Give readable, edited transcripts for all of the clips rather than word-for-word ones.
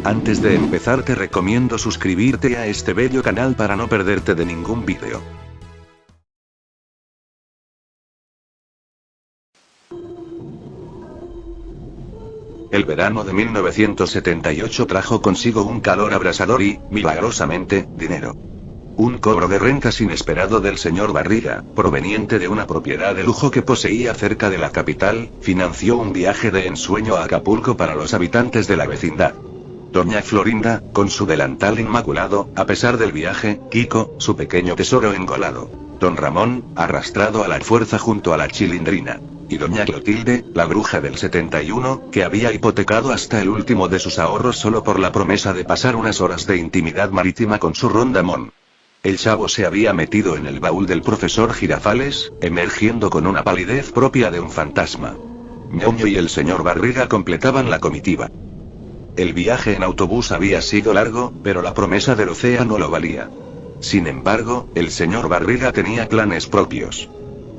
Antes de empezar te recomiendo suscribirte a este bello canal para no perderte de ningún vídeo. El verano de 1978 trajo consigo un calor abrasador y, milagrosamente, dinero. Un cobro de rentas inesperado del señor Barriga, proveniente de una propiedad de lujo que poseía cerca de la capital, financió un viaje de ensueño a Acapulco para los habitantes de la vecindad. Doña Florinda, con su delantal inmaculado, a pesar del viaje, Kiko, su pequeño tesoro engolado. Don Ramón, arrastrado a la fuerza junto a la Chilindrina. Y doña Clotilde, la bruja del 71, que había hipotecado hasta el último de sus ahorros solo por la promesa de pasar unas horas de intimidad marítima con su rondamón. El chavo se había metido en el baúl del profesor Girafales, emergiendo con una palidez propia de un fantasma. Ñoño y el señor Barriga completaban la comitiva. El viaje en autobús había sido largo, pero la promesa del océano lo valía. Sin embargo, el señor Barriga tenía planes propios.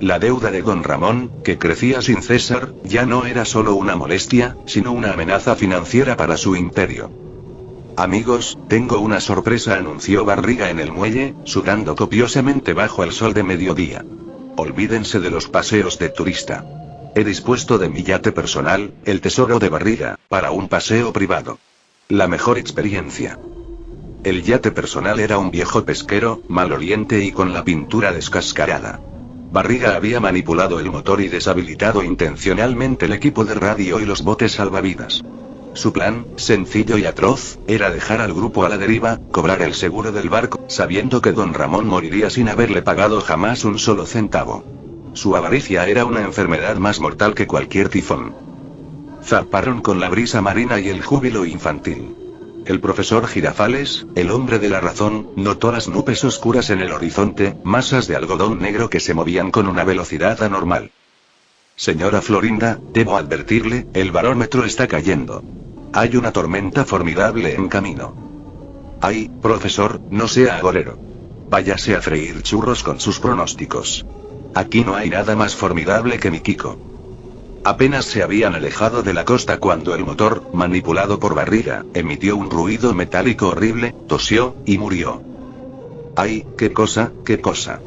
La deuda de don Ramón, que crecía sin cesar, ya no era solo una molestia, sino una amenaza financiera para su imperio. Amigos, tengo una sorpresa, anunció Barriga en el muelle, sudando copiosamente bajo el sol de mediodía. Olvídense de los paseos de turista. He dispuesto de mi yate personal, el tesoro de Barriga, para un paseo privado. La mejor experiencia. El yate personal era un viejo pesquero, maloliente y con la pintura descascarada. Barriga había manipulado el motor y deshabilitado intencionalmente el equipo de radio y los botes salvavidas. Su plan, sencillo y atroz, era dejar al grupo a la deriva, cobrar el seguro del barco, sabiendo que don Ramón moriría sin haberle pagado jamás un solo centavo. Su avaricia era una enfermedad más mortal que cualquier tifón. Zarparon con la brisa marina y el júbilo infantil. El profesor Girafales, el hombre de la razón, notó las nubes oscuras en el horizonte, masas de algodón negro que se movían con una velocidad anormal. Señora Florinda, debo advertirle, el barómetro está cayendo. Hay una tormenta formidable en camino. Ay, profesor, no sea agorero. Váyase a freír churros con sus pronósticos. Aquí no hay nada más formidable que mi Kiko. Apenas se habían alejado de la costa cuando el motor, manipulado por Barriga, emitió un ruido metálico horrible, tosió, y murió. ¡Ay, qué cosa, qué cosa!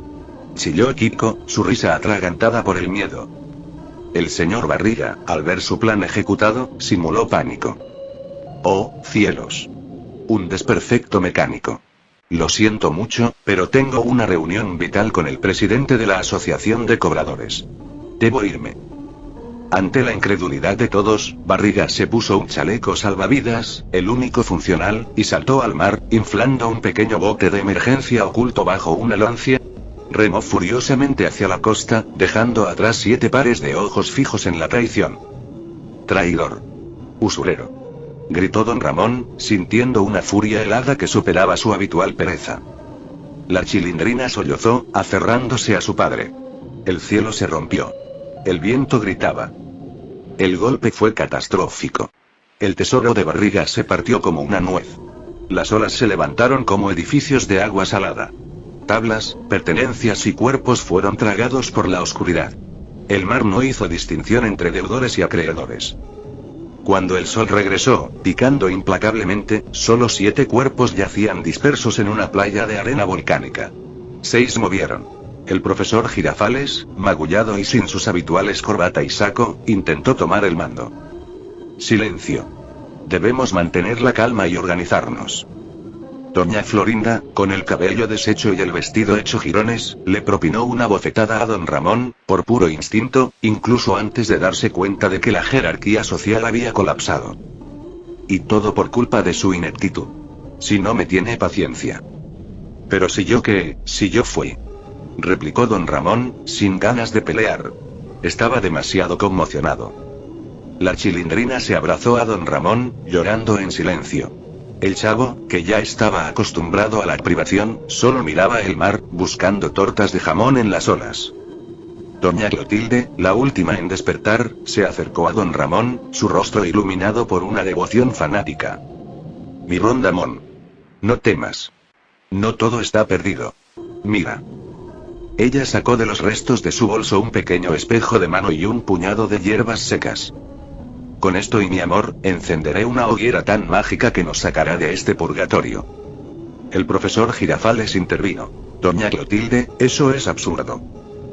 Chilló Kiko, su risa atragantada por el miedo. El señor Barriga, al ver su plan ejecutado, simuló pánico. ¡Oh, cielos! Un desperfecto mecánico. Lo siento mucho, pero tengo una reunión vital con el presidente de la Asociación de Cobradores. Debo irme. Ante la incredulidad de todos, Barriga se puso un chaleco salvavidas, el único funcional, y saltó al mar, inflando un pequeño bote de emergencia oculto bajo una lancia. Remó furiosamente hacia la costa, dejando atrás 7 pares de ojos fijos en la traición. Traidor. Usurero. Gritó don Ramón, sintiendo una furia helada que superaba su habitual pereza. La Chilindrina sollozó, aferrándose a su padre. El cielo se rompió. El viento gritaba. El golpe fue catastrófico. El tesoro de Barriga se partió como una nuez. Las olas se levantaron como edificios de agua salada. Tablas, pertenencias y cuerpos fueron tragados por la oscuridad. El mar no hizo distinción entre deudores y acreedores. Cuando el sol regresó, picando implacablemente, solo 7 cuerpos yacían dispersos en una playa de arena volcánica. 6 movieron. El profesor Girafales, magullado y sin sus habituales corbata y saco, intentó tomar el mando. Silencio. Debemos mantener la calma y organizarnos. Doña Florinda, con el cabello deshecho y el vestido hecho jirones, le propinó una bofetada a don Ramón, por puro instinto, incluso antes de darse cuenta de que la jerarquía social había colapsado. Y todo por culpa de su ineptitud. Si no me tiene paciencia. Pero si yo fui. Replicó don Ramón, sin ganas de pelear. Estaba demasiado conmocionado. La Chilindrina se abrazó a don Ramón, llorando en silencio. El chavo, que ya estaba acostumbrado a la privación, solo miraba el mar, buscando tortas de jamón en las olas. Doña Clotilde, la última en despertar, se acercó a don Ramón, su rostro iluminado por una devoción fanática. Mi rondamón. No temas. No todo está perdido. Mira. Ella sacó de los restos de su bolso un pequeño espejo de mano y un puñado de hierbas secas. Con esto y mi amor, encenderé una hoguera tan mágica que nos sacará de este purgatorio. El profesor Girafales intervino. Doña Clotilde, eso es absurdo.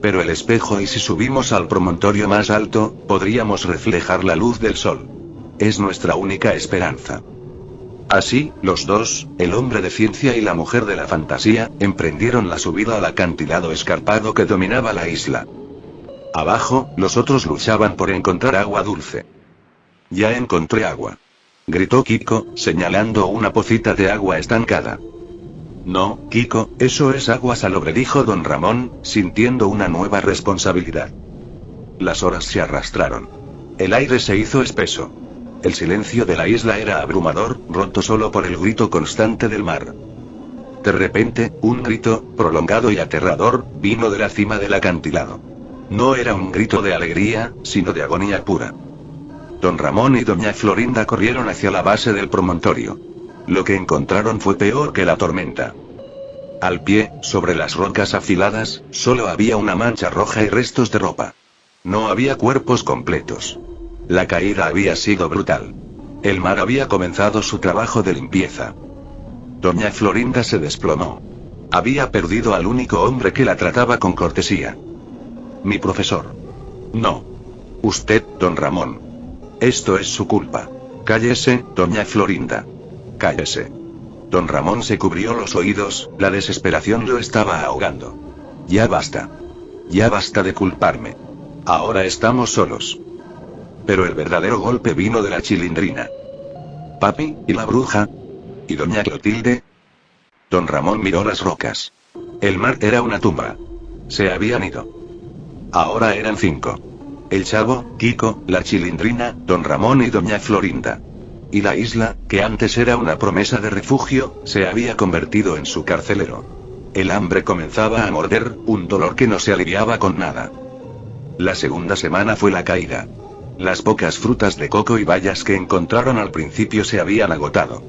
Pero el espejo, y si subimos al promontorio más alto, podríamos reflejar la luz del sol. Es nuestra única esperanza. Así, los dos, el hombre de ciencia y la mujer de la fantasía, emprendieron la subida al acantilado escarpado que dominaba la isla. Abajo, los otros luchaban por encontrar agua dulce. Ya encontré agua, gritó Kiko, señalando una pocita de agua estancada. No, Kiko, eso es agua salobre, dijo don Ramón, sintiendo una nueva responsabilidad. Las horas se arrastraron. El aire se hizo espeso. El silencio de la isla era abrumador, roto solo por el grito constante del mar. De repente, un grito, prolongado y aterrador, vino de la cima del acantilado. No era un grito de alegría, sino de agonía pura. Don Ramón y doña Florinda corrieron hacia la base del promontorio. Lo que encontraron fue peor que la tormenta. Al pie, sobre las rocas afiladas, solo había una mancha roja y restos de ropa. No había cuerpos completos. La caída había sido brutal. El mar había comenzado su trabajo de limpieza. Doña Florinda se desplomó. Había perdido al único hombre que la trataba con cortesía. Mi profesor. No. Usted, don Ramón. Esto es su culpa. Cállese, doña Florinda. Cállese. Don Ramón se cubrió los oídos, la desesperación lo estaba ahogando. Ya basta. Ya basta de culparme. Ahora estamos solos. Pero el verdadero golpe vino de la Chilindrina. Papi, ¿y la bruja? ¿Y doña Clotilde? Don Ramón miró las rocas. El mar era una tumba. Se habían ido. Ahora eran 5. El Chavo, Kiko, la Chilindrina, don Ramón y doña Florinda. Y la isla, que antes era una promesa de refugio, se había convertido en su carcelero. El hambre comenzaba a morder, un dolor que no se aliviaba con nada. La segunda semana fue la caída. Las pocas frutas de coco y bayas que encontraron al principio se habían agotado.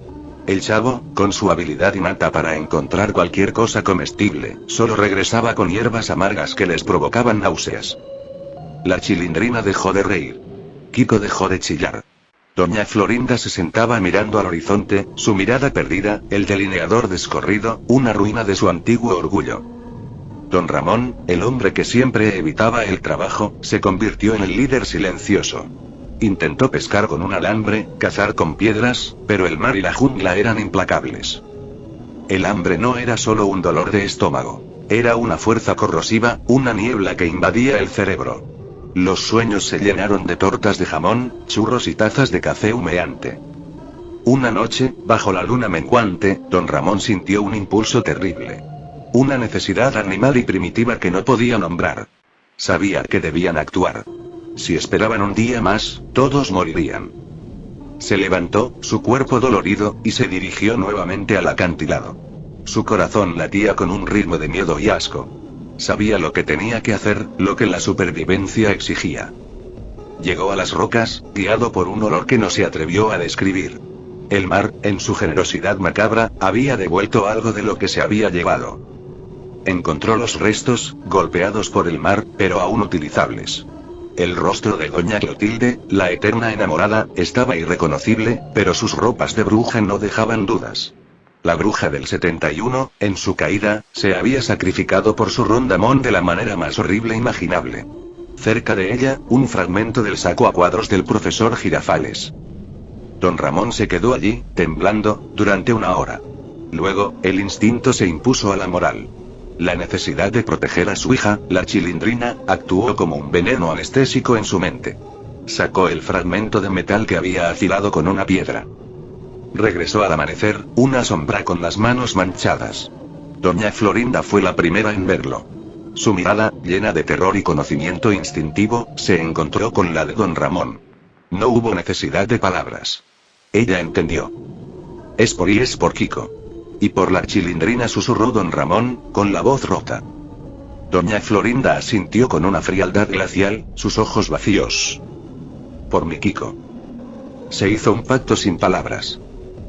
El Chavo, con su habilidad innata para encontrar cualquier cosa comestible, solo regresaba con hierbas amargas que les provocaban náuseas. La Chilindrina dejó de reír. Kiko dejó de chillar. Doña Florinda se sentaba mirando al horizonte, su mirada perdida, el delineador descorrido, una ruina de su antiguo orgullo. Don Ramón, el hombre que siempre evitaba el trabajo, se convirtió en el líder silencioso. Intentó pescar con un alambre, cazar con piedras, pero el mar y la jungla eran implacables. El hambre no era solo un dolor de estómago. Era una fuerza corrosiva, una niebla que invadía el cerebro. Los sueños se llenaron de tortas de jamón, churros y tazas de café humeante. Una noche, bajo la luna menguante, don Ramón sintió un impulso terrible. Una necesidad animal y primitiva que no podía nombrar. Sabía que debían actuar. Si esperaban un día más, todos morirían. Se levantó, su cuerpo dolorido, y se dirigió nuevamente al acantilado. Su corazón latía con un ritmo de miedo y asco. Sabía lo que tenía que hacer, lo que la supervivencia exigía. Llegó a las rocas, guiado por un olor que no se atrevió a describir. El mar, en su generosidad macabra, había devuelto algo de lo que se había llevado. Encontró los restos, golpeados por el mar, pero aún utilizables. El rostro de doña Clotilde, la eterna enamorada, estaba irreconocible, pero sus ropas de bruja no dejaban dudas. La bruja del 71, en su caída, se había sacrificado por su rondamón de la manera más horrible imaginable. Cerca de ella, un fragmento del saco a cuadros del profesor Girafales. Don Ramón se quedó allí, temblando, durante una hora. Luego, el instinto se impuso a la moral. La necesidad de proteger a su hija, la Chilindrina, actuó como un veneno anestésico en su mente. Sacó el fragmento de metal que había afilado con una piedra. Regresó al amanecer, una sombra con las manos manchadas. Doña Florinda fue la primera en verlo. Su mirada, llena de terror y conocimiento instintivo, se encontró con la de don Ramón. No hubo necesidad de palabras. Ella entendió. Es por Kiko. Y por la Chilindrina, susurró don Ramón, con la voz rota. Doña Florinda asintió con una frialdad glacial, sus ojos vacíos. Por mi Kiko. Se hizo un pacto sin palabras.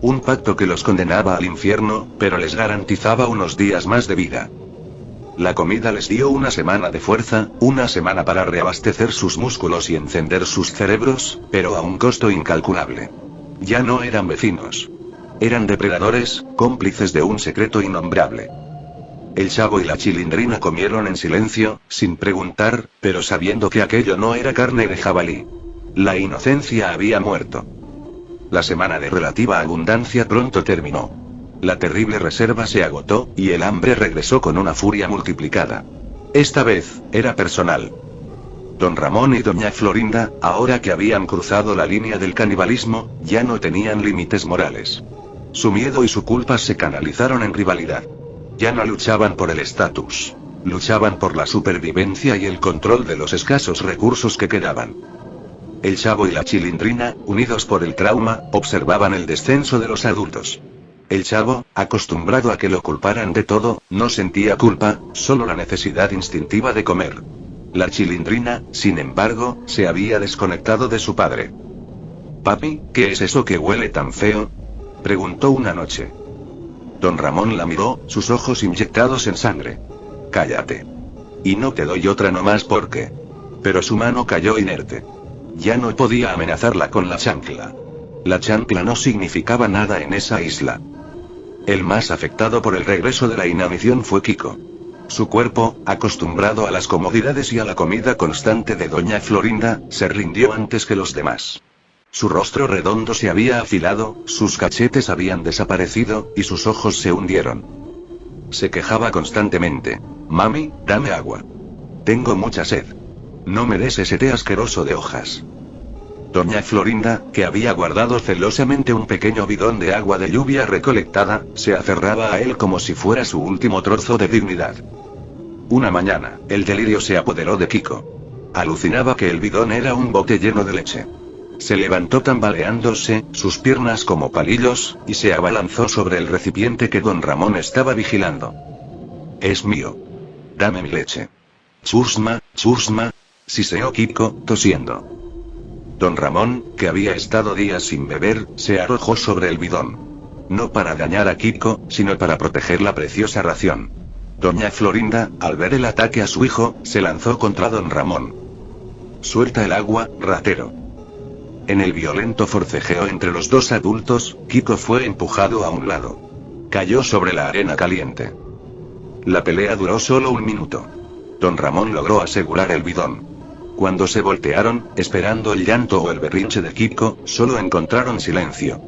Un pacto que los condenaba al infierno, pero les garantizaba unos días más de vida. La comida les dio una semana de fuerza, una semana para reabastecer sus músculos y encender sus cerebros, pero a un costo incalculable. Ya no eran vecinos. Eran depredadores, cómplices de un secreto innombrable. El Chavo y la Chilindrina comieron en silencio, sin preguntar, pero sabiendo que aquello no era carne de jabalí. La inocencia había muerto. La semana de relativa abundancia pronto terminó. La terrible reserva se agotó, y el hambre regresó con una furia multiplicada. Esta vez, era personal. Don Ramón y doña Florinda, ahora que habían cruzado la línea del canibalismo, ya no tenían límites morales. Su miedo y su culpa se canalizaron en rivalidad. Ya no luchaban por el estatus. Luchaban por la supervivencia y el control de los escasos recursos que quedaban. El Chavo y la Chilindrina, unidos por el trauma, observaban el descenso de los adultos. El Chavo, acostumbrado a que lo culparan de todo, no sentía culpa, solo la necesidad instintiva de comer. La Chilindrina, sin embargo, se había desconectado de su padre. «Papi, ¿qué es eso que huele tan feo?», preguntó una noche. Don Ramón la miró, sus ojos inyectados en sangre. «Cállate. Y no te doy otra nomás porque...». Pero su mano cayó inerte. Ya no podía amenazarla con la chancla. La chancla no significaba nada en esa isla. El más afectado por el regreso de la inanición fue Kiko. Su cuerpo, acostumbrado a las comodidades y a la comida constante de doña Florinda, se rindió antes que los demás. Su rostro redondo se había afilado, sus cachetes habían desaparecido, y sus ojos se hundieron. Se quejaba constantemente. «Mami, dame agua. Tengo mucha sed. No me des ese té asqueroso de hojas». Doña Florinda, que había guardado celosamente un pequeño bidón de agua de lluvia recolectada, se aferraba a él como si fuera su último trozo de dignidad. Una mañana, el delirio se apoderó de Kiko. Alucinaba que el bidón era un bote lleno de leche. Se levantó tambaleándose, sus piernas como palillos, y se abalanzó sobre el recipiente que don Ramón estaba vigilando. «Es mío. Dame mi leche». «Chusma, chusma», siseó Kiko, tosiendo. Don Ramón, que había estado días sin beber, se arrojó sobre el bidón. No para dañar a Kiko, sino para proteger la preciosa ración. Doña Florinda, al ver el ataque a su hijo, se lanzó contra don Ramón. «Suelta el agua, ratero». En el violento forcejeo entre los dos adultos, Kiko fue empujado a un lado. Cayó sobre la arena caliente. La pelea duró solo un minuto. Don Ramón logró asegurar el bidón. Cuando se voltearon, esperando el llanto o el berrinche de Kiko, solo encontraron silencio.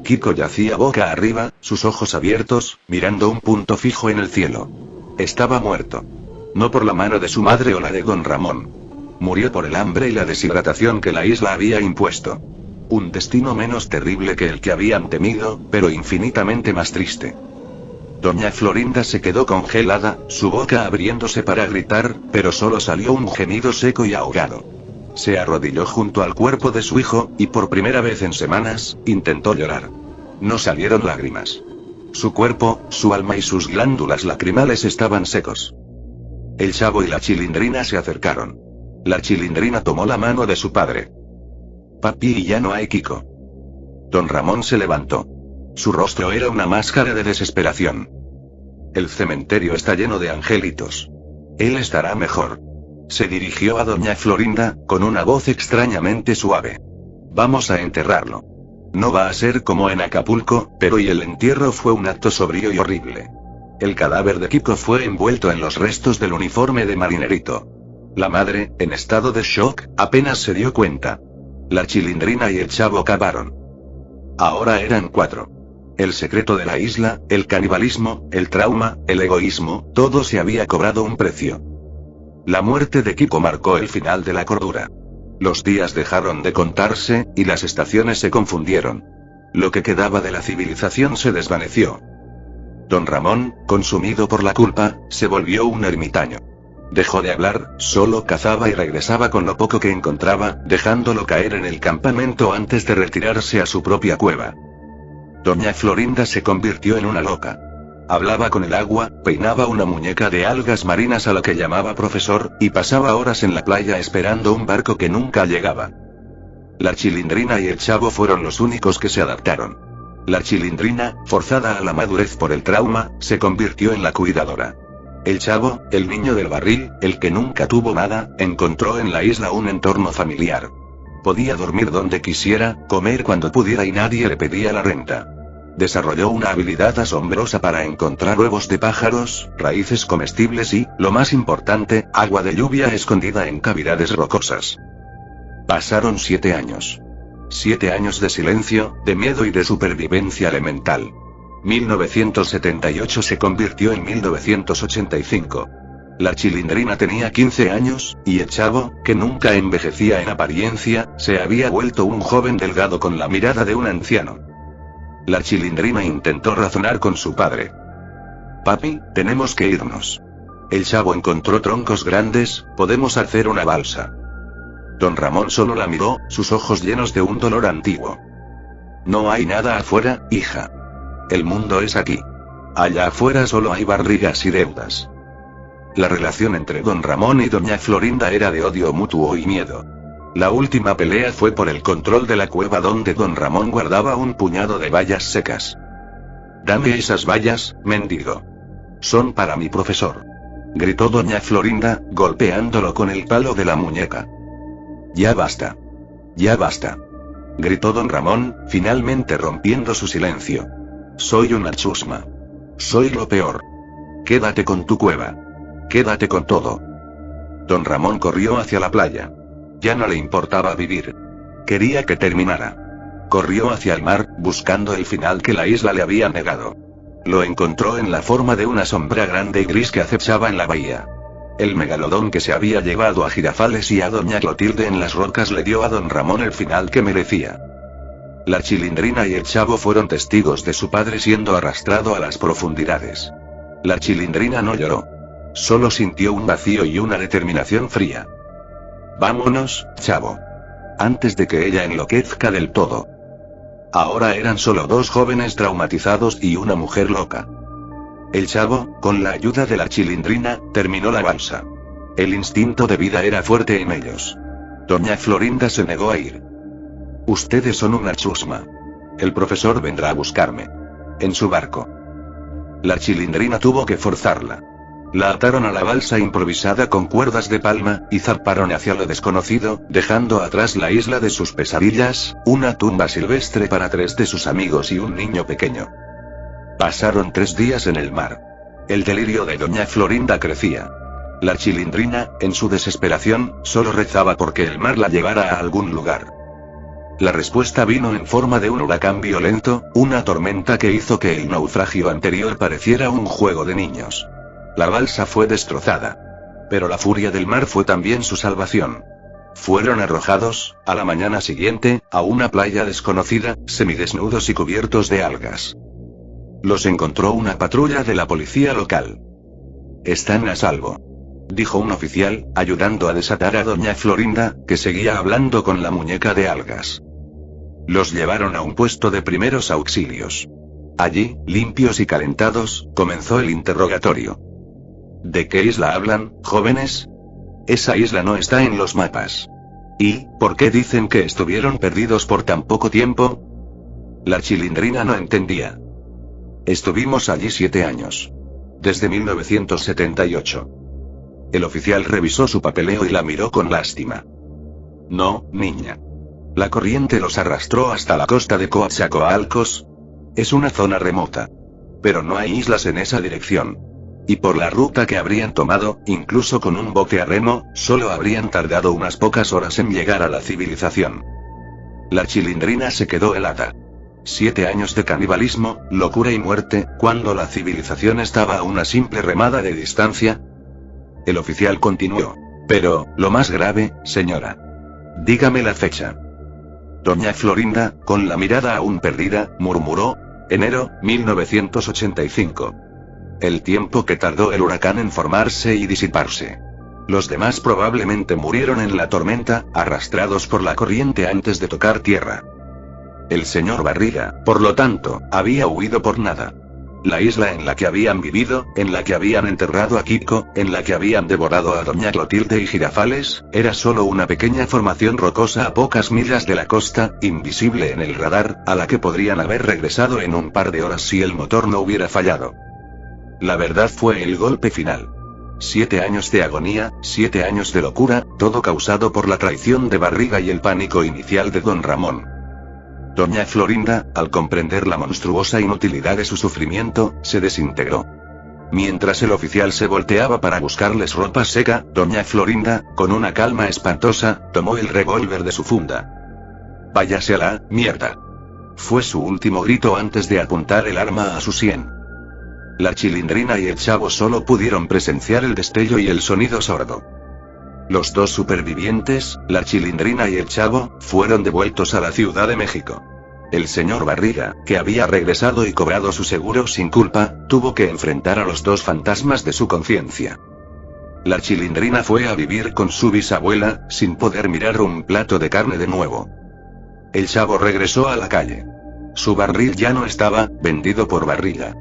Kiko yacía boca arriba, sus ojos abiertos, mirando un punto fijo en el cielo. Estaba muerto. No por la mano de su madre o la de don Ramón. Murió por el hambre y la deshidratación que la isla había impuesto. Un destino menos terrible que el que habían temido, pero infinitamente más triste. Doña Florinda se quedó congelada, su boca abriéndose para gritar, pero solo salió un gemido seco y ahogado. Se arrodilló junto al cuerpo de su hijo, y por primera vez en semanas, intentó llorar. No salieron lágrimas. Su cuerpo, su alma y sus glándulas lacrimales estaban secos. El Chavo y la Chilindrina se acercaron. La Chilindrina tomó la mano de su padre. «Papi, y ya no hay Kiko». Don Ramón se levantó. Su rostro era una máscara de desesperación. «El cementerio está lleno de angelitos. Él estará mejor». Se dirigió a doña Florinda, con una voz extrañamente suave. «Vamos a enterrarlo. No va a ser como en Acapulco, pero y el entierro fue un acto sobrio y horrible». El cadáver de Kiko fue envuelto en los restos del uniforme de marinerito. La madre, en estado de shock, apenas se dio cuenta. La Chilindrina y el Chavo cavaron. Ahora eran 4. El secreto de la isla, el canibalismo, el trauma, el egoísmo, todo se había cobrado un precio. La muerte de Kiko marcó el final de la cordura. Los días dejaron de contarse, y las estaciones se confundieron. Lo que quedaba de la civilización se desvaneció. Don Ramón, consumido por la culpa, se volvió un ermitaño. Dejó de hablar, solo cazaba y regresaba con lo poco que encontraba, dejándolo caer en el campamento antes de retirarse a su propia cueva. Doña Florinda se convirtió en una loca. Hablaba con el agua, peinaba una muñeca de algas marinas a la que llamaba profesor, y pasaba horas en la playa esperando un barco que nunca llegaba. La Chilindrina y el Chavo fueron los únicos que se adaptaron. La Chilindrina, forzada a la madurez por el trauma, se convirtió en la cuidadora. El chavo, el niño del barril, el que nunca tuvo nada, encontró en la isla un entorno familiar. Podía dormir donde quisiera, comer cuando pudiera y nadie le pedía la renta. Desarrolló una habilidad asombrosa para encontrar huevos de pájaros, raíces comestibles y, lo más importante, agua de lluvia escondida en cavidades rocosas. Pasaron 7 años. 7 años de silencio, de miedo y de supervivencia elemental. 1978 se convirtió en 1985. La Chilindrina tenía 15 años, y el chavo, que nunca envejecía en apariencia, se había vuelto un joven delgado con la mirada de un anciano. La Chilindrina intentó razonar con su padre. Papi, tenemos que irnos. El chavo encontró troncos grandes, podemos hacer una balsa. Don Ramón solo la miró, sus ojos llenos de un dolor antiguo. No hay nada afuera, hija. El mundo es aquí. Allá afuera solo hay barrigas y deudas. La relación entre don Ramón y doña Florinda era de odio mutuo y miedo. La última pelea fue por el control de la cueva donde don Ramón guardaba un puñado de bayas secas. Dame esas bayas, mendigo. Son para mi profesor. Gritó doña Florinda, golpeándolo con el palo de la muñeca. Ya basta. Ya basta. Gritó don Ramón, finalmente rompiendo su silencio. Soy una chusma. Soy lo peor. Quédate con tu cueva. Quédate con todo. Don Ramón corrió hacia la playa. Ya no le importaba vivir. Quería que terminara. Corrió hacia el mar, buscando el final que la isla le había negado. Lo encontró en la forma de una sombra grande y gris que acechaba en la bahía. El megalodón que se había llevado a Girafales y a doña Clotilde en las rocas le dio a don Ramón el final que merecía. La Chilindrina y el chavo fueron testigos de su padre siendo arrastrado a las profundidades. La Chilindrina no lloró. Solo sintió un vacío y una determinación fría. Vámonos, chavo. Antes de que ella enloquezca del todo. Ahora eran solo 2 jóvenes traumatizados y una mujer loca. El chavo, con la ayuda de la Chilindrina, terminó la balsa. El instinto de vida era fuerte en ellos. Doña Florinda se negó a ir. Ustedes son una chusma. El profesor vendrá a buscarme. En su barco. La Chilindrina tuvo que forzarla. La ataron a la balsa improvisada con cuerdas de palma, y zarparon hacia lo desconocido, dejando atrás la isla de sus pesadillas, una tumba silvestre para 3 de sus amigos y un niño pequeño. Pasaron 3 días en el mar. El delirio de doña Florinda crecía. La Chilindrina, en su desesperación, solo rezaba porque el mar la llevara a algún lugar. La respuesta vino en forma de un huracán violento, una tormenta que hizo que el naufragio anterior pareciera un juego de niños. La balsa fue destrozada. Pero la furia del mar fue también su salvación. Fueron arrojados, a la mañana siguiente, a una playa desconocida, semidesnudos y cubiertos de algas. Los encontró una patrulla de la policía local. Están a salvo, dijo un oficial, ayudando a desatar a doña Florinda, que seguía hablando con la muñeca de algas. Los llevaron a un puesto de primeros auxilios. Allí, limpios y calentados, comenzó el interrogatorio. ¿De qué isla hablan, jóvenes? Esa isla no está en los mapas. ¿Y por qué dicen que estuvieron perdidos por tan poco tiempo? La Chilindrina no entendía. Estuvimos allí 7 años. Desde 1978. El oficial revisó su papeleo y la miró con lástima. No, niña. La corriente los arrastró hasta la costa de Coatzacoalcos. Es una zona remota. Pero no hay islas en esa dirección. Y por la ruta que habrían tomado, incluso con un bote a remo, solo habrían tardado unas pocas horas en llegar a la civilización. La Chilindrina se quedó helada. 7 años de canibalismo, locura y muerte, cuando la civilización estaba a una simple remada de distancia. El oficial continuó. Pero, lo más grave, señora. Dígame la fecha. Doña Florinda, con la mirada aún perdida, murmuró. Enero, 1985. El tiempo que tardó el huracán en formarse y disiparse. Los demás probablemente murieron en la tormenta, arrastrados por la corriente antes de tocar tierra. El señor Barriga, por lo tanto, había huido por nada. La isla en la que habían vivido, en la que habían enterrado a Kiko, en la que habían devorado a doña Clotilde y Girafales, era solo una pequeña formación rocosa a pocas millas de la costa, invisible en el radar, a la que podrían haber regresado en un par de horas si el motor no hubiera fallado. La verdad fue el golpe final. 7 años de agonía, 7 años de locura, todo causado por la traición de Barriga y el pánico inicial de don Ramón. Doña Florinda, al comprender la monstruosa inutilidad de su sufrimiento, se desintegró. Mientras el oficial se volteaba para buscarles ropa seca, doña Florinda, con una calma espantosa, tomó el revólver de su funda. «Váyase a la mierda», fue su último grito antes de apuntar el arma a su sien. La Chilindrina y el Chavo solo pudieron presenciar el destello y el sonido sordo. Los dos supervivientes, la Chilindrina y el Chavo, fueron devueltos a la Ciudad de México. El señor Barriga, que había regresado y cobrado su seguro sin culpa, tuvo que enfrentar a los dos fantasmas de su conciencia. La Chilindrina fue a vivir con su bisabuela, sin poder mirar un plato de carne de nuevo. El Chavo regresó a la calle. Su barril ya no estaba vendido por Barriga.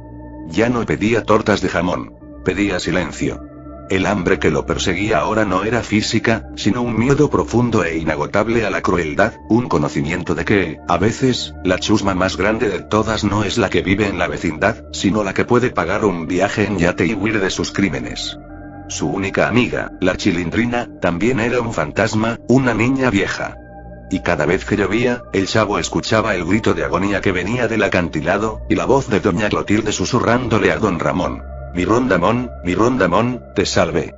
Ya no pedía tortas de jamón. Pedía silencio. El hambre que lo perseguía ahora no era física, sino un miedo profundo e inagotable a la crueldad, un conocimiento de que, a veces, la chusma más grande de todas no es la que vive en la vecindad, sino la que puede pagar un viaje en yate y huir de sus crímenes. Su única amiga, la Chilindrina, también era un fantasma, una niña vieja. Y cada vez que llovía, el Chavo escuchaba el grito de agonía que venía del acantilado, y la voz de doña Clotilde susurrándole a don Ramón: mi Rondamón, te salve.